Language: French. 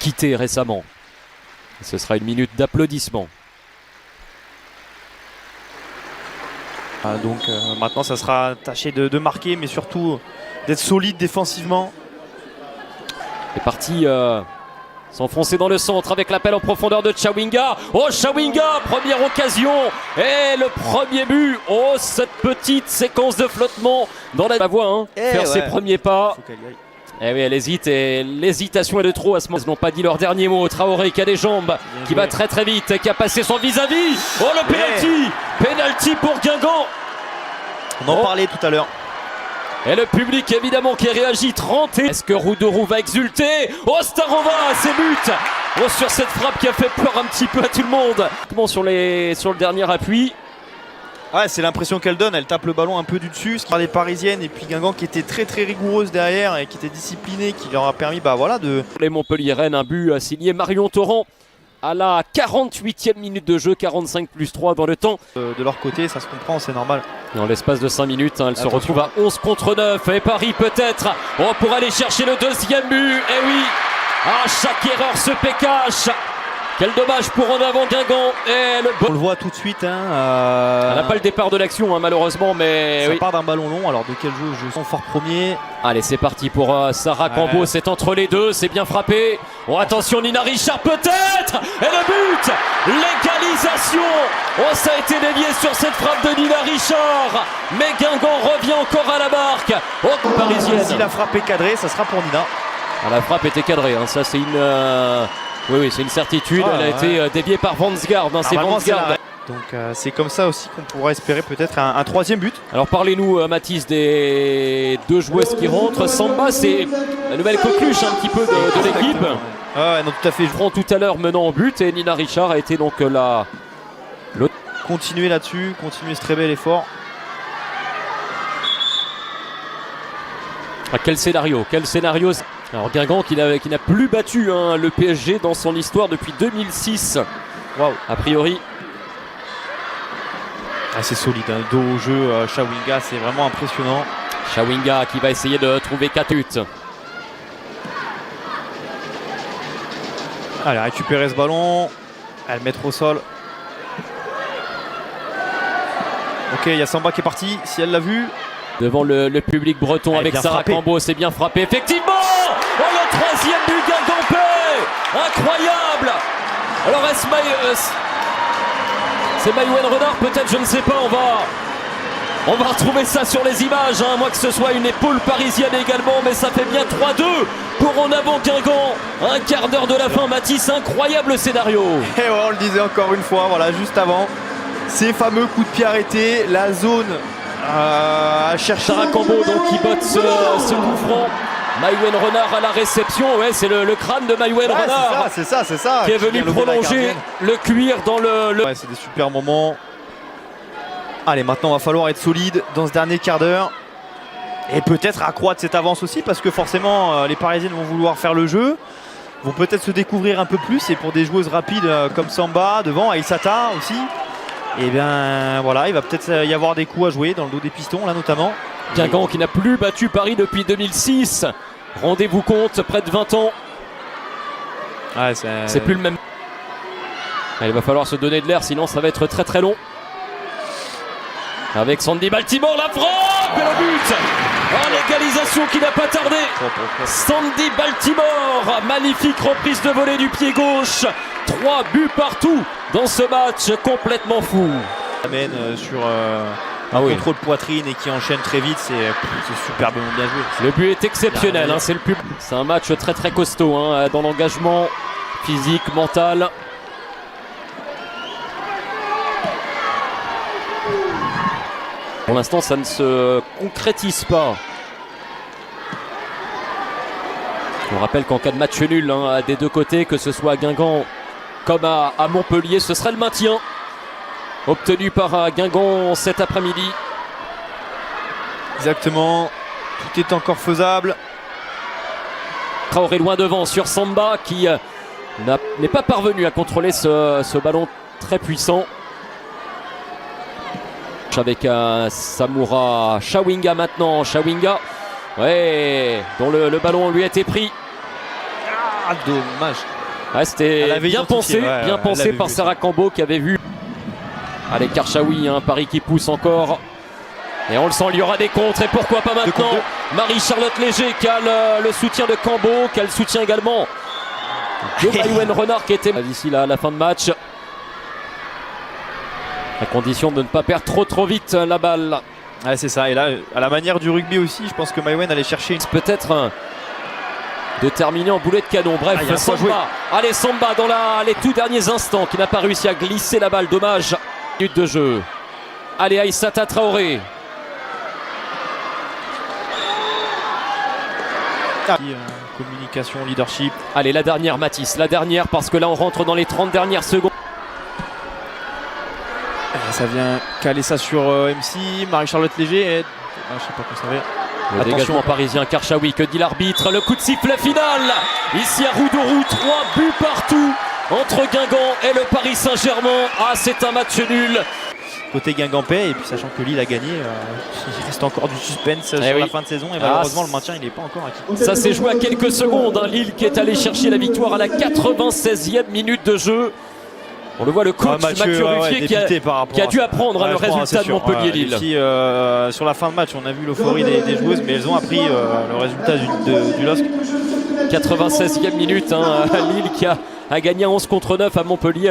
quitté récemment. Ce sera une minute d'applaudissements. Donc maintenant ça sera tâcher de marquer, mais surtout d'être solide défensivement. C'est parti s'enfoncer dans le centre avec l'appel en profondeur de Chawinga. Oh, Chawinga, première occasion et le premier but. Oh, cette petite séquence de flottement dans la voie, hein. Faire ses premiers pas. Eh oui, elle hésite et l'hésitation est de trop à ce moment. Ils n'ont pas dit leur dernier mot. Traoré qui a des jambes, qui va très très vite, qui a passé son vis-à-vis. Oh, le penalty. Penalty pour Guingamp. On en parlait tout à l'heure. Et le public évidemment qui réagit. 30. Est-ce que Roudourou va exulter? Oh, Starova, ses buts. Oh, sur cette frappe qui a fait peur un petit peu à tout le monde. Sur le dernier appui. Ouais, c'est l'impression qu'elle donne, elle tape le ballon un peu du dessus, ce qui les Parisiennes, et puis Guingamp qui était très très rigoureuse derrière et qui était disciplinée, qui leur a permis de... Les Montpelliéraines, un but signé Marion Torrent à la 48e minute de jeu, 45+3 dans le temps. De leur côté, ça se comprend, c'est normal. Dans l'espace de 5 minutes, elle se retrouve à 11 contre 9 et Paris peut-être pour aller chercher le deuxième but. Et oui, à chaque erreur se paie cash. Quel dommage pour en avant Guingamp. Et on le voit tout de suite. Elle n'a pas le départ de l'action malheureusement, mais ça part d'un ballon long. Alors de quel jeu? Je sens fort premier. Allez, c'est parti pour Sarah Cambo. C'est entre les deux, c'est bien frappé. Oh, attention, Nina Richard peut-être. Et le but, l'égalisation. Oh, ça a été dévié sur cette frappe de Nina Richard. Mais Guingamp revient encore à la marque. Oh, parisienne. Si la frappe est cadrée, ça sera pour Nina. Ah, la frappe était cadrée, hein. Ça c'est une... Oui, c'est une certitude. Elle a été déviée par Vansgaard. C'est Vansgaard. Donc c'est comme ça aussi qu'on pourra espérer peut-être un troisième but. Alors parlez-nous, Mathis, des deux joueuses qui rentrent. Samba, c'est la nouvelle coqueluche un petit peu de l'équipe. Ah non, tout à fait. Je prends tout à l'heure menant en but et Nina Richard a été donc là. Continuez là-dessus, continuez ce très bel effort. Ah, quel scénario. Alors Guingamp qui n'a plus battu le PSG dans son histoire depuis 2006. Waouh. A priori. C'est solide, hein. Dos au jeu, Chawinga, c'est vraiment impressionnant. Chawinga qui va essayer de trouver 4 buts. Allez, récupérer ce ballon, elle le mettre au sol. Ok, il y a Samba qui est parti, si elle l'a vu. Devant le public breton avec Sarah Cambo, c'est bien frappé, effectivement. Oh, le troisième but Guingampais. Incroyable. Alors c'est Maïwen Renard peut-être, je ne sais pas, on va retrouver ça sur les images, hein. Moi que ce soit une épaule parisienne également, mais ça fait bien 3-2 pour en avant Guingamp. Un quart d'heure de la fin, Mathis, incroyable scénario. Et ouais, on le disait encore une fois, voilà, juste avant, ces fameux coups de pied arrêtés, la zone à chercher. Sarah Cambo donc qui botte ce coup franc. Maïwen Renard à la réception, ouais, c'est le crâne de Maïwen Renard. C'est ça. Qui est venu prolonger le cuir dans le... Ouais, c'est des super moments. Allez, maintenant, il va falloir être solide dans ce dernier quart d'heure. Et peut-être accroître cette avance aussi, parce que forcément, les Parisiennes vont vouloir faire le jeu. Vont peut-être se découvrir un peu plus. Et pour des joueuses rapides comme Samba, devant, Aïssata aussi. Et bien voilà, il va peut-être y avoir des coups à jouer dans le dos des pistons, là notamment. Guingamp qui n'a plus battu Paris depuis 2006. Rendez-vous compte, près de 20 ans. Ouais, c'est plus le même. Il va falloir se donner de l'air, sinon ça va être très très long. Avec Sandy Baltimore, la frappe et le but. Oh, l'égalisation qui n'a pas tardé. Sandy Baltimore, magnifique reprise de volée du pied gauche. 3 buts partout dans ce match complètement fou. Amène sur un contrôle poitrine et qui enchaîne très vite, c'est superbement bien joué. Le but est exceptionnel, hein, c'est un match très très costaud, hein, dans l'engagement physique, mental. Pour l'instant, ça ne se concrétise pas. On rappelle qu'en cas de match nul des deux côtés, que ce soit à Guingamp comme à Montpellier, ce serait le maintien obtenu par Guingamp cet après-midi. Exactement, tout est encore faisable. Traoré loin devant sur Samba qui n'est pas parvenu à contrôler ce ballon très puissant. Avec Samoura Chawinga maintenant. Chawinga, ouais, dont le ballon lui a été pris. Ah, dommage. Ouais, Elle c'était avait bien identifié, pensé, ouais, bien elle pensé l'avait par vu, Sarah Cambo qui avait vu. Allez, Karchaoui, hein, Paris qui pousse encore. Et on le sent, il y aura des contres. Et pourquoi pas maintenant Marie-Charlotte Léger qui a le soutien de Cambo, qui a le soutien également de Maïwen Renard qui était d'ici là à la fin de match. À condition de ne pas perdre trop vite la balle. Ouais, c'est ça. Et là, à la manière du rugby aussi, je pense que Maïwen allait chercher une. Peut-être de terminer en boulet de canon. Bref, il y a un point joué. Samba. Allez, Samba dans les tout derniers instants qui n'a pas réussi à glisser la balle. Dommage. Minute de jeu. Allez, Aïssata Traoré. Communication, leadership. Allez, la dernière, Mathis. La dernière, parce que là, on rentre dans les 30 dernières secondes. Ça vient caler ça sur MC. Marie-Charlotte Léger. Et... Ah, je sais pas quoi ça va. Le Attention. dégagement parisien, Karchaoui, que dit l'arbitre? Le coup de sifflet final. Ici à Roudourou, 3 buts partout entre Guingamp et le Paris Saint-Germain. Ah, c'est un match nul. Côté Guingampais, et puis sachant que Lille a gagné, il reste encore du suspense sur la fin de saison. Et malheureusement, le maintien, il n'est pas encore acquis. Ça s'est joué à quelques secondes. Hein. Lille qui est allé chercher la victoire à la 96e minute de jeu. On le voit, le coach Mathieu Ruffier qui a dû apprendre le résultat de Montpellier-Lille. Sur la fin de match, on a vu l'euphorie des joueuses, mais elles ont appris le résultat du LOSC. 96e minute, hein, Lille qui a gagné 11 contre 9 à Montpellier.